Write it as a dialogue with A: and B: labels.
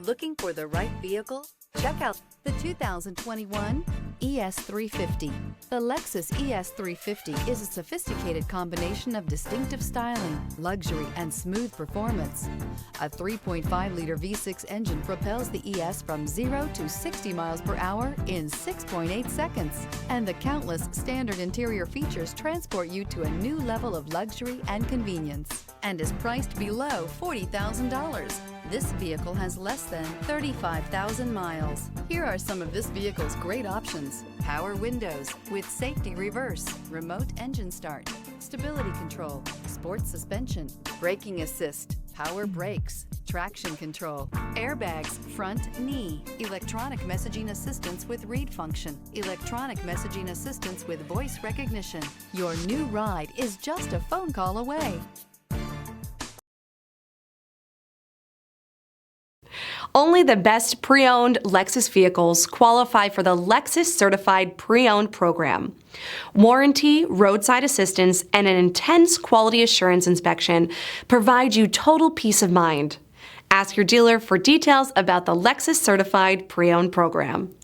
A: Looking for the right vehicle? Check out the 2021 ES350. The Lexus ES350 is a sophisticated combination of distinctive styling, luxury, and smooth performance. A 3.5-liter V6 engine propels the ES from 0 to 60 miles per hour in 6.8 seconds. And the countless standard interior features transport you to a new level of luxury and convenience, and is priced below $40,000. This vehicle has less than 35,000 miles. Here are some of this vehicle's great options: power windows with safety reverse, remote engine start, stability control, sports suspension, braking assist, power brakes, traction control, airbags, front knee, electronic messaging assistance with read function, electronic messaging assistance with voice recognition. Your new ride is just a phone call away.
B: Only the best pre-owned Lexus vehicles qualify for the Lexus Certified Pre-Owned program. Warranty, roadside assistance, and an intense quality assurance inspection provide you total peace of mind. Ask your dealer for details about the Lexus Certified Pre-Owned program.